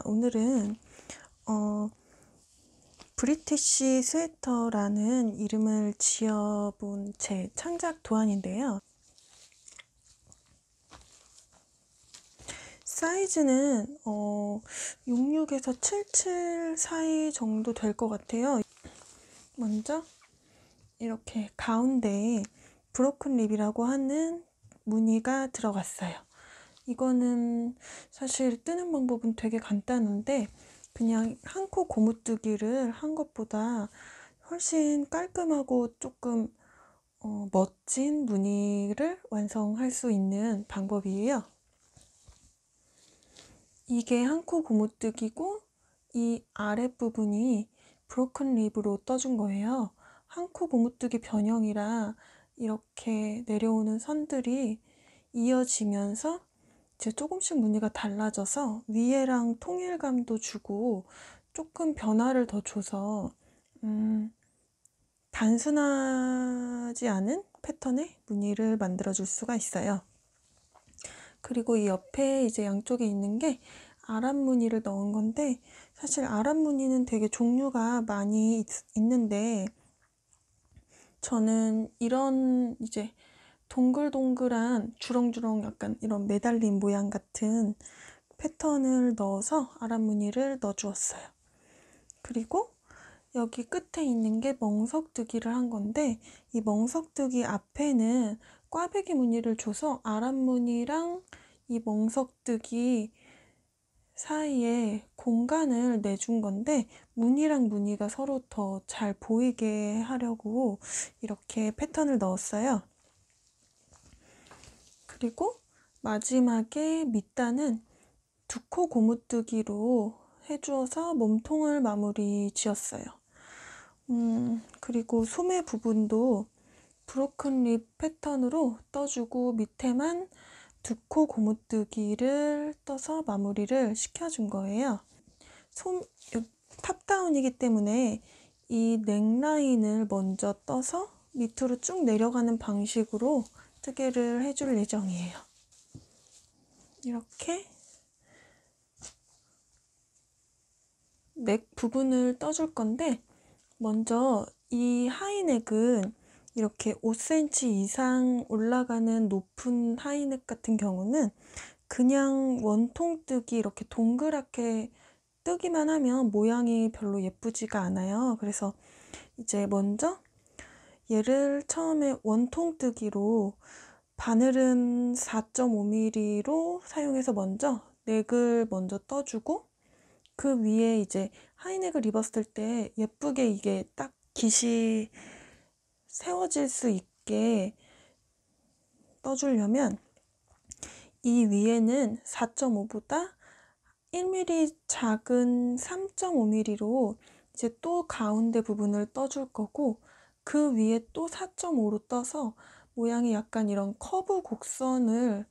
오늘은 브리티시 스웨터라는 이름을 지어본 제 창작 도안인데요. 사이즈는 66에서 77 사이 정도 될 것 같아요. 먼저 이렇게 가운데에 브로큰 립이라고 하는 무늬가 들어갔어요. 이거는 사실 뜨는 방법은 되게 간단한데 그냥 한 코 고무뜨기를 한 것보다 훨씬 깔끔하고 조금 멋진 무늬를 완성할 수 있는 방법이에요. 이게 한 코 고무뜨기고 이 아랫부분이 브로큰 립으로 떠준 거예요. 한 코 고무뜨기 변형이라 이렇게 내려오는 선들이 이어지면서 이제 조금씩 무늬가 달라져서 위에랑 통일감도 주고 조금 변화를 더 줘서 단순하지 않은 패턴의 무늬를 만들어 줄 수가 있어요. 그리고 이 옆에 이제 양쪽에 있는 게 아랍 무늬를 넣은 건데, 사실 아랍 무늬는 되게 종류가 많이 있는데 저는 이런 이제 동글동글한 주렁주렁 약간 이런 매달린 모양 같은 패턴을 넣어서 아랍 무늬를 넣어 주었어요. 그리고 여기 끝에 있는 게 멍석뜨기를 한 건데, 이 멍석뜨기 앞에는 꽈배기 무늬를 줘서 아랍 무늬랑 이 멍석뜨기 사이에 공간을 내준 건데, 무늬랑 무늬가 서로 더 잘 보이게 하려고 이렇게 패턴을 넣었어요. 그리고 마지막에 밑단은 두 코 고무뜨기로 해주어서 몸통을 마무리 지었어요. 그리고 소매 부분도 브로큰 립 패턴으로 떠주고 밑에만 두 코 고무뜨기를 떠서 마무리를 시켜준 거예요. 탑다운이기 때문에 이 넥라인을 먼저 떠서 밑으로 쭉 내려가는 방식으로 뜨개를 해줄 예정이에요. 이렇게 넥 부분을 떠줄 건데, 먼저 이 하이넥은 이렇게 5cm 이상 올라가는 높은 하이넥 같은 경우는 그냥 원통뜨기 이렇게 동그랗게 뜨기만 하면 모양이 별로 예쁘지가 않아요. 그래서 이제 먼저 얘를 처음에 원통뜨기로 바늘은 4.5mm로 사용해서 먼저 넥을 먼저 떠주고, 그 위에 이제 하이넥을 입었을 때 예쁘게 이게 딱 깃이 세워질 수 있게 떠주려면 이 위에는 4.5보다 1mm 작은 3.5mm로 이제 또 가운데 부분을 떠줄 거고, 그 위에 또 4.5로 떠서 모양이 약간 이런 커브 곡선을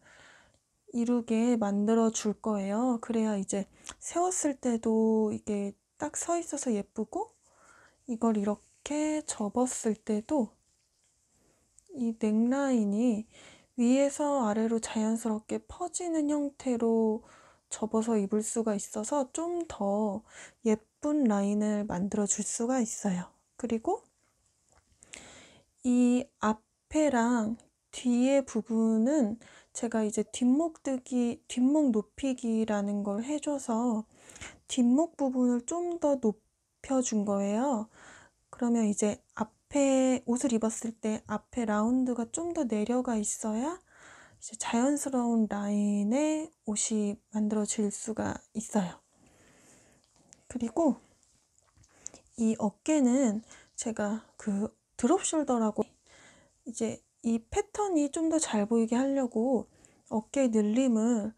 이루게 만들어 줄 거예요. 그래야 이제 세웠을 때도 이게 딱 서 있어서 예쁘고, 이걸 이렇게 접었을 때도 이 넥라인이 위에서 아래로 자연스럽게 퍼지는 형태로 접어서 입을 수가 있어서 좀 더 예쁜 라인을 만들어 줄 수가 있어요. 그리고 이 앞에랑 뒤에 부분은 제가 이제 뒷목 높이기라는 걸 해줘서 뒷목 부분을 좀 더 높여준 거예요. 그러면 이제 앞에 옷을 입었을 때 앞에 라운드가 좀 더 내려가 있어야 이제 자연스러운 라인의 옷이 만들어질 수가 있어요. 그리고 이 어깨는 제가 그 드롭 숄더라고, 이제 이 패턴이 좀 더 잘 보이게 하려고 어깨 늘림을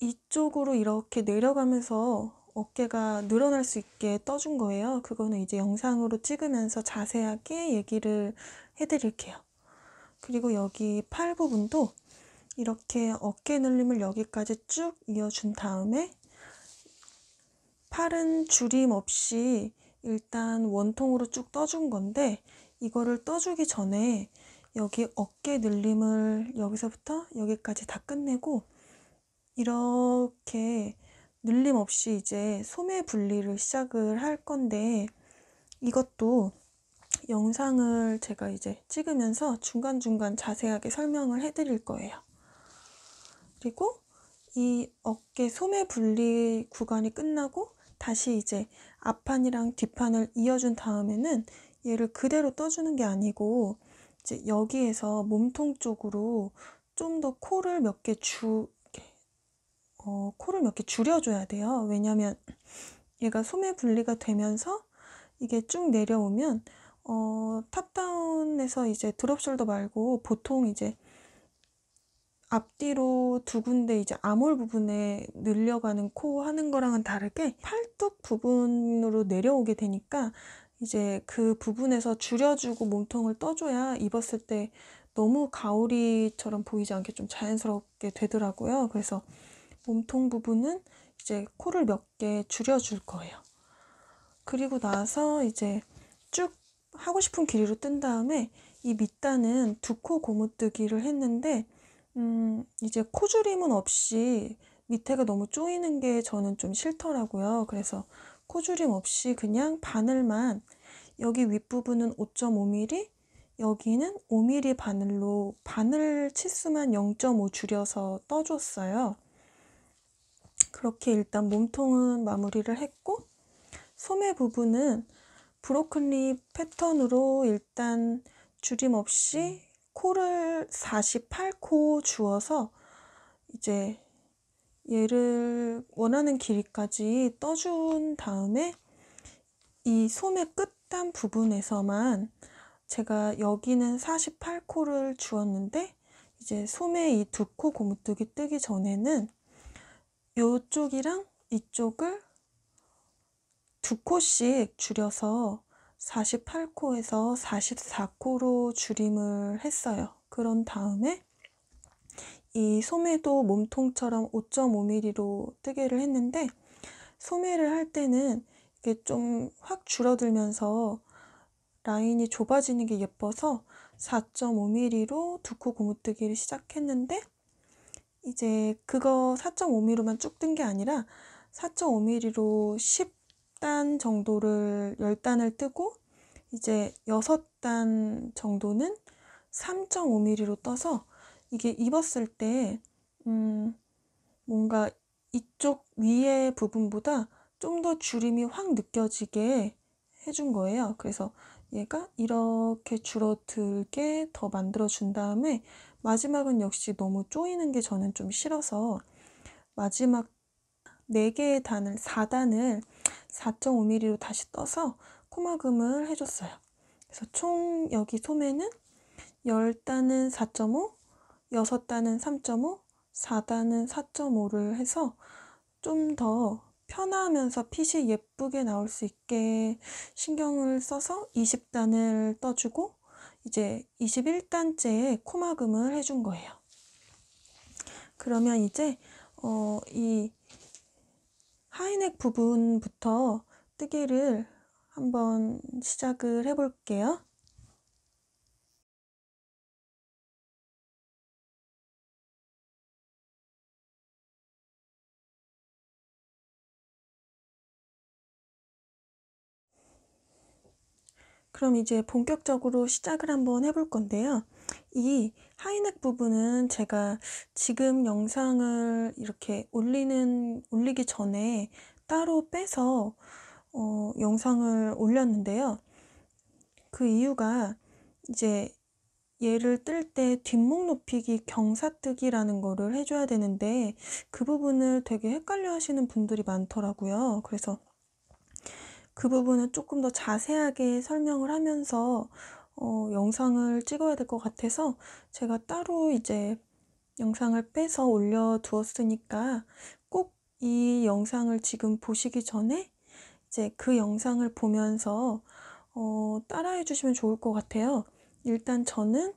이쪽으로 이렇게 내려가면서 어깨가 늘어날 수 있게 떠준 거예요. 그거는 이제 영상으로 찍으면서 자세하게 얘기를 해드릴게요. 그리고 여기 팔 부분도 이렇게 어깨 늘림을 여기까지 쭉 이어준 다음에 팔은 줄임 없이 일단 원통으로 쭉 떠준 건데, 이거를 떠주기 전에 여기 어깨 늘림을 여기서부터 여기까지 다 끝내고 이렇게 늘림 없이 이제 소매 분리를 시작을 할 건데, 이것도 영상을 제가 이제 찍으면서 중간중간 자세하게 설명을 해드릴 거예요. 그리고 이 어깨 소매 분리 구간이 끝나고 다시 이제 앞판이랑 뒷판을 이어준 다음에는 얘를 그대로 떠주는 게 아니고 이제 여기에서 몸통 쪽으로 좀 더 코를 몇 개 줄여줘야 돼요. 왜냐면 얘가 소매 분리가 되면서 이게 쭉 내려오면 탑다운에서 이제 드롭숄더 말고 보통 이제 앞뒤로 두 군데 이제 아몰 부분에 늘려가는 코 하는 거랑은 다르게 팔뚝 부분으로 내려오게 되니까 이제 그 부분에서 줄여주고 몸통을 떠줘야 입었을 때 너무 가오리처럼 보이지 않게 좀 자연스럽게 되더라고요. 그래서 몸통 부분은 이제 코를 몇 개 줄여줄 거예요. 그리고 나서 이제 쭉 하고 싶은 길이로 뜬 다음에 이 밑단은 두 코 고무뜨기를 했는데 이제 코줄임은 없이 밑에가 너무 조이는 게 저는 좀 싫더라고요. 그래서 코줄임 없이 그냥 바늘만, 여기 윗부분은 5.5mm, 여기는 5mm 바늘로 바늘 치수만 0.5 줄여서 떠줬어요. 그렇게 일단 몸통은 마무리를 했고, 소매 부분은 브로큰리 패턴으로 일단 줄임 없이 코를 48코 주어서 이제 얘를 원하는 길이까지 떠준 다음에 이 소매 끝단 부분에서만 제가 여기는 48코를 주었는데 이제 소매 이 두 코 고무뜨기 뜨기 전에는 이쪽이랑 이쪽을 두 코씩 줄여서 48코에서 44코로 줄임을 했어요. 그런 다음에 이 소매도 몸통처럼 5.5mm로 뜨개를 했는데, 소매를 할 때는 이게 좀 확 줄어들면서 라인이 좁아지는 게 예뻐서 4.5mm로 두 코 고무뜨기를 시작했는데, 이제 그거 4.5mm로만 쭉 뜬 게 아니라 4.5mm로 10단 정도를 10단을 뜨고 이제 6단 정도는 3.5mm로 떠서 이게 입었을 때 뭔가 이쪽 위에 부분보다 좀 더 줄임이 확 느껴지게 해준 거예요. 그래서 얘가 이렇게 줄어들게 더 만들어 준 다음에 마지막은 역시 너무 조이는 게 저는 좀 싫어서 마지막 4개의 단을 4단을 4.5mm로 다시 떠서 코막음을 해줬어요. 그래서 총 여기 소매는 10단은 4.5, 6단은 3.5, 4단은 4.5를 해서 좀 더 편하면서 핏이 예쁘게 나올 수 있게 신경을 써서 20단을 떠주고 이제 21단째에 코막음을 해준 거예요. 그러면 이제 이 하이넥 부분부터 뜨개를 한번 시작을 해볼게요. 그럼 이제 본격적으로 시작을 한번 해볼 건데요. 이 하이넥 부분은 제가 지금 영상을 이렇게 올리기 전에 따로 빼서 영상을 올렸는데요. 그 이유가 이제 얘를 뜰 때 뒷목 높이기 경사뜨기라는 거를 해줘야 되는데 그 부분을 되게 헷갈려 하시는 분들이 많더라고요. 그래서 그 부분은 조금 더 자세하게 설명을 하면서 영상을 찍어야 될 것 같아서 제가 따로 이제 영상을 빼서 올려두었으니까 꼭 이 영상을 지금 보시기 전에 이제 그 영상을 보면서 따라해 주시면 좋을 것 같아요. 일단 저는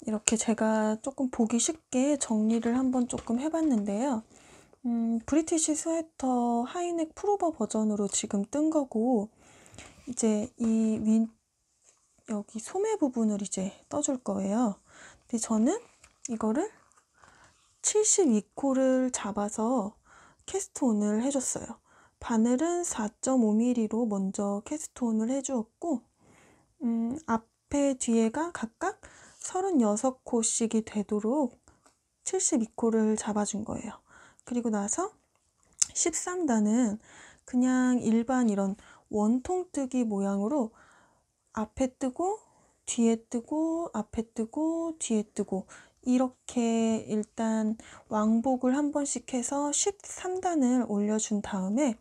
이렇게 제가 조금 보기 쉽게 정리를 한번 조금 해봤는데요. 브리티시 스웨터 하이넥 풀오버 버전으로 지금 뜬 거고, 이제 여기 소매 부분을 이제 떠줄 거예요. 근데 저는 이거를 72코를 잡아서 캐스트온을 해줬어요. 바늘은 4.5mm로 먼저 캐스트온을 해주었고, 앞에 뒤에가 각각 36코씩이 되도록 72코를 잡아준 거예요. 그리고 나서 13단은 그냥 일반 이런 원통뜨기 모양으로 앞에 뜨고 뒤에 뜨고 앞에 뜨고 뒤에 뜨고 이렇게 일단 왕복을 한 번씩 해서 13단을 올려준 다음에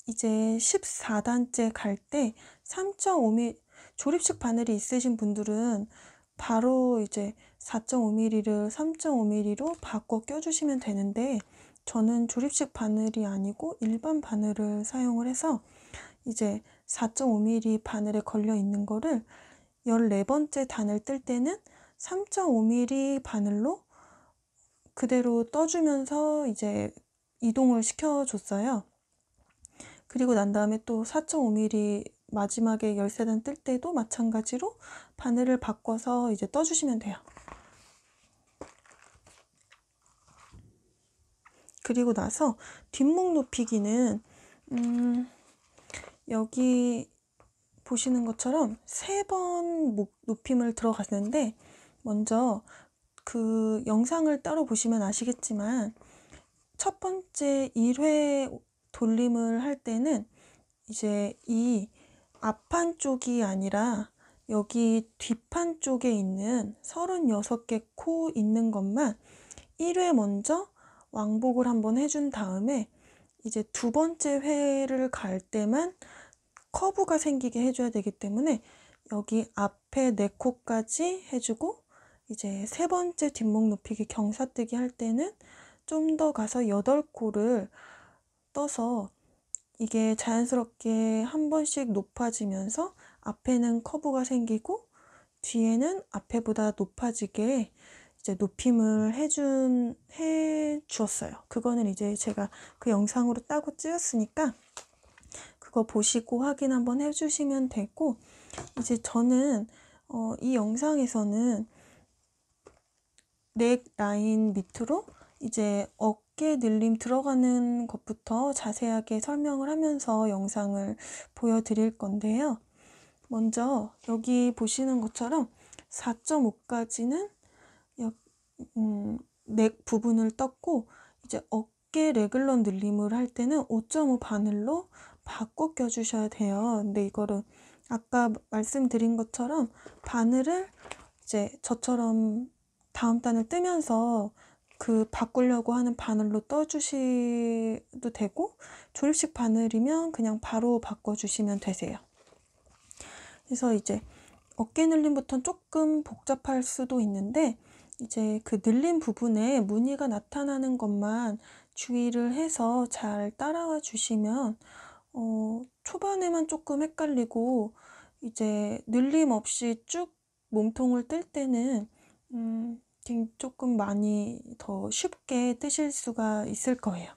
이제 14단째 갈 때 3.5mm 조립식 바늘이 있으신 분들은 바로 이제 4.5mm를 3.5mm로 바꿔 껴주시면 되는데, 저는 조립식 바늘이 아니고 일반 바늘을 사용을 해서 이제 4.5mm 바늘에 걸려 있는 거를 14번째 단을 뜰 때는 3.5mm 바늘로 그대로 떠주면서 이제 이동을 시켜줬어요. 그리고 난 다음에 또 4.5mm 마지막에 13단 뜰 때도 마찬가지로 바늘을 바꿔서 이제 떠주시면 돼요. 그리고 나서 뒷목 높이기는 여기 보시는 것처럼 3번 목 높임을 들어갔는데, 먼저 그 영상을 따로 보시면 아시겠지만 첫 번째 1회 돌림을 할 때는 이제 이 앞판 쪽이 아니라 여기 뒷판 쪽에 있는 36개 코 있는 것만 1회 먼저 왕복을 한번 해준 다음에 이제 두 번째 회를 갈 때만 커브가 생기게 해줘야 되기 때문에 여기 앞에 4코까지 해주고, 이제 세 번째 뒷목 높이기 경사뜨기 할 때는 좀 더 가서 8코를 떠서 이게 자연스럽게 한 번씩 높아지면서 앞에는 커브가 생기고 뒤에는 앞에보다 높아지게 이제 높임을 해주었어요. 그거는 이제 제가 그 영상으로 따고 찍었으니까 그거 보시고 확인 한번 해주시면 되고, 이제 저는 이 영상에서는 넥 라인 밑으로 이제 어깨 늘림 들어가는 것부터 자세하게 설명을 하면서 영상을 보여드릴 건데요. 먼저 여기 보시는 것처럼 4.5까지는 넥 부분을 떴고, 이제 어깨 레글런 늘림을 할 때는 5.5 바늘로 바꿔 껴주셔야 돼요. 근데 이거를 아까 말씀드린 것처럼 바늘을 이제 저처럼 다음 단을 뜨면서 그 바꾸려고 하는 바늘로 떠주셔도 되고, 조립식 바늘이면 그냥 바로 바꿔주시면 되세요. 그래서 이제 어깨 늘림부터는 조금 복잡할 수도 있는데, 이제 그 늘림 부분에 무늬가 나타나는 것만 주의를 해서 잘 따라와 주시면 초반에만 조금 헷갈리고 이제 늘림 없이 쭉 몸통을 뜰 때는 조금 많이 더 쉽게 뜨실 수가 있을 거예요.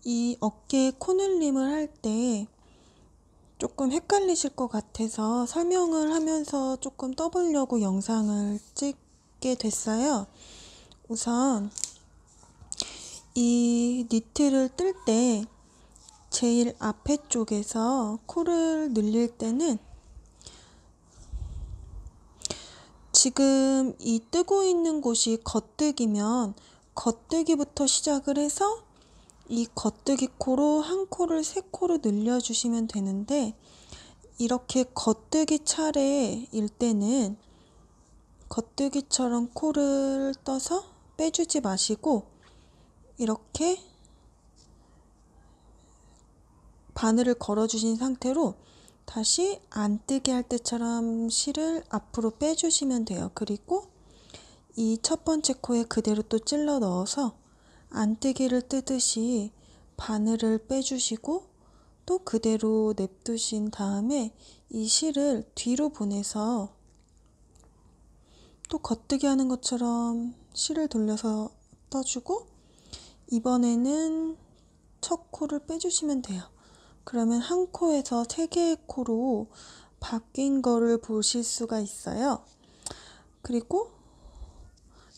이 어깨 코늘림을 할 때 조금 헷갈리실 것 같아서 설명을 하면서 조금 떠보려고 영상을 찍게 됐어요. 우선 이 니트를 뜰 때 제일 앞에 쪽에서 코를 늘릴 때는 지금 이 뜨고 있는 곳이 겉뜨기면 겉뜨기부터 시작을 해서 이 겉뜨기 코로 한 코를 3코로 늘려주시면 되는데, 이렇게 겉뜨기 차례일 때는 겉뜨기처럼 코를 떠서 빼주지 마시고 이렇게 바늘을 걸어주신 상태로 다시 안 뜨게 할 때처럼 실을 앞으로 빼주시면 돼요. 그리고 이 첫 번째 코에 그대로 또 찔러 넣어서 안뜨기를 뜨듯이 바늘을 빼주시고 또 그대로 냅두신 다음에 이 실을 뒤로 보내서 또 겉뜨기 하는 것처럼 실을 돌려서 떠주고 이번에는 첫 코를 빼주시면 돼요. 그러면 한 코에서 3개의 코로 바뀐 거를 보실 수가 있어요. 그리고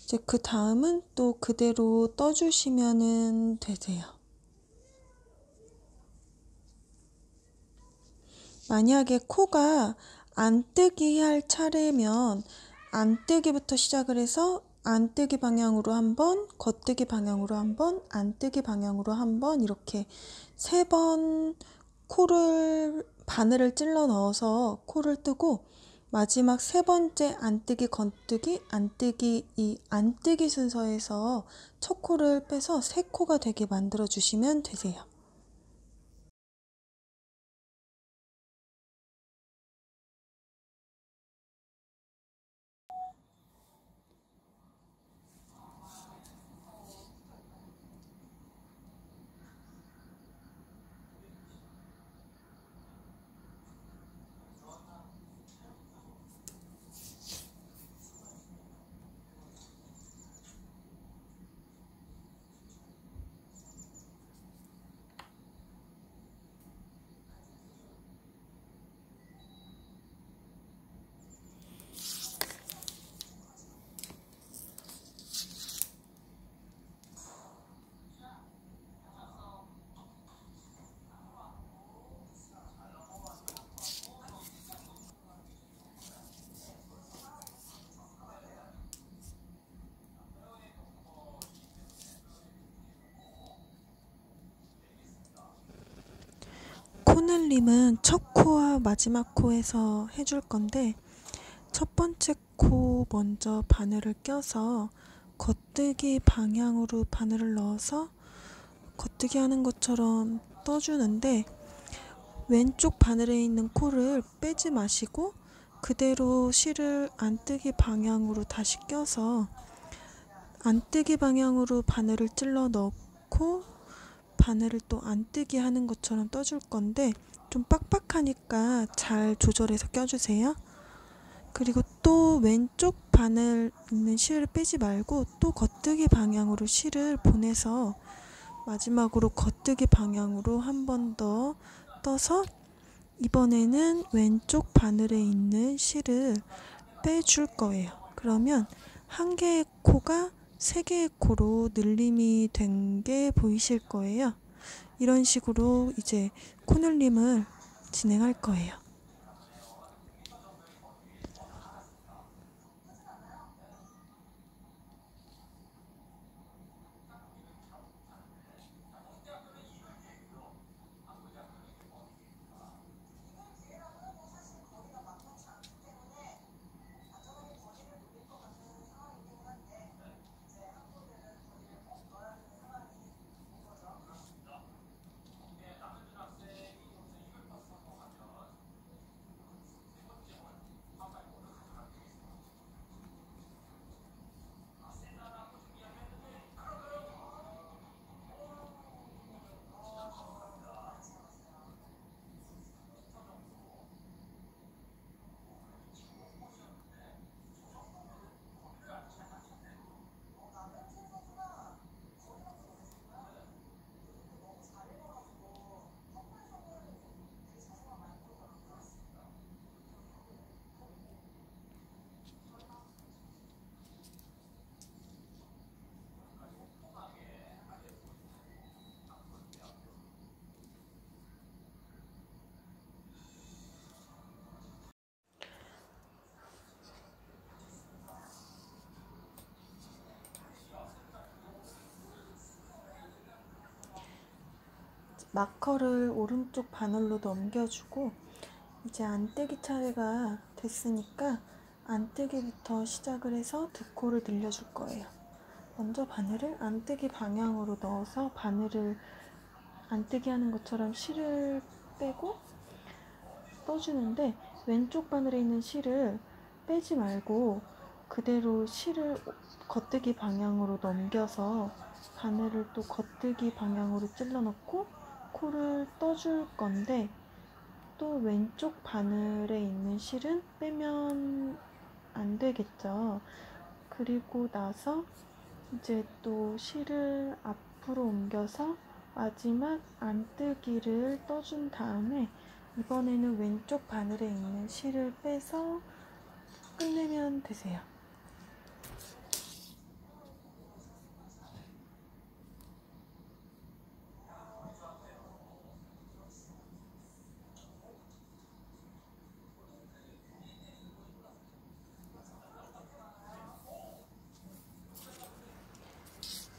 이제 그 다음은 또 그대로 떠주시면 되세요. 만약에 코가 안뜨기 할 차례면 안뜨기부터 시작을 해서 안뜨기 방향으로 한 번, 겉뜨기 방향으로 한 번, 안뜨기 방향으로 한 번 이렇게 3번 코를 바늘을 찔러 넣어서 코를 뜨고 마지막 3번째 안뜨기, 겉뜨기, 안뜨기 이 안뜨기 순서에서 첫 코를 빼서 3코가 되게 만들어 주시면 되세요. 코늘림은 첫 코와 마지막 코에서 해줄 건데 첫 번째 코 먼저 바늘을 껴서 겉뜨기 방향으로 바늘을 넣어서 겉뜨기 하는 것처럼 떠주는데 왼쪽 바늘에 있는 코를 빼지 마시고 그대로 실을 안뜨기 방향으로 다시 껴서 안뜨기 방향으로 바늘을 찔러 넣고 바늘을 또 안뜨기 하는 것처럼 떠줄 건데 좀 빡빡하니까 잘 조절해서 껴주세요. 그리고 또 왼쪽 바늘 있는 실을 빼지 말고 또 겉뜨기 방향으로 실을 보내서 마지막으로 겉뜨기 방향으로 한 번 더 떠서 이번에는 왼쪽 바늘에 있는 실을 빼줄 거예요. 그러면 한 개의 코가 3개의 코로 늘림이 된 게 보이실 거예요. 이런 식으로 이제 코늘림을 진행할 거예요. 마커를 오른쪽 바늘로 넘겨주고 이제 안뜨기 차례가 됐으니까 안뜨기부터 시작을 해서 2코를 늘려줄 거예요. 먼저 바늘을 안뜨기 방향으로 넣어서 바늘을 안뜨기 하는 것처럼 실을 빼고 떠주는데 왼쪽 바늘에 있는 실을 빼지 말고 그대로 실을 겉뜨기 방향으로 넘겨서 바늘을 또 겉뜨기 방향으로 찔러 넣고 코를 떠줄 건데, 또 왼쪽 바늘에 있는 실은 빼면 안 되겠죠. 그리고 나서 이제 또 실을 앞으로 옮겨서 마지막 안뜨기를 떠준 다음에 이번에는 왼쪽 바늘에 있는 실을 빼서 끝내면 되세요.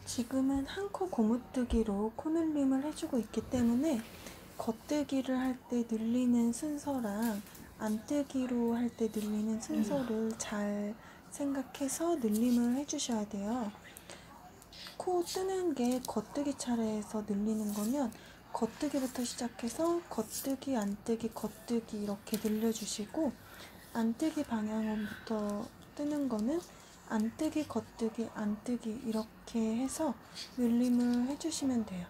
지금은 한 코 고무뜨기로 코늘림을 해주고 있기 때문에 겉뜨기를 할 때 늘리는 순서랑 안뜨기로 할 때 늘리는 순서를 잘 생각해서 늘림을 해주셔야 돼요. 코 뜨는 게 겉뜨기 차례에서 늘리는 거면 겉뜨기부터 시작해서 겉뜨기, 안뜨기, 겉뜨기 이렇게 늘려주시고, 안뜨기 방향부터 뜨는 거는 안뜨기, 겉뜨기, 안뜨기 이렇게 해서 늘림을 해주시면 돼요.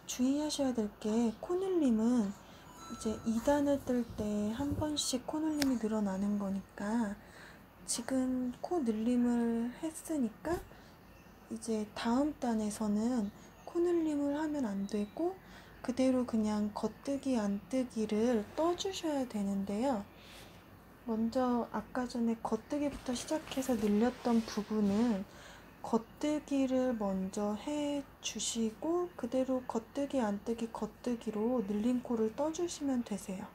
주의하셔야 될 게, 코늘림은 이제 2단을 뜰 때 한 번씩 코늘림이 늘어나는 거니까, 지금 코 늘림을 했으니까 이제 다음 단에서는 코늘림을 하면 안 되고 그대로 그냥 겉뜨기, 안뜨기를 떠주셔야 되는데요. 먼저 아까 전에 겉뜨기부터 시작해서 늘렸던 부분은 겉뜨기를 먼저 해 주시고 그대로 겉뜨기, 안뜨기, 겉뜨기로 늘린 코를 떠주시면 되세요.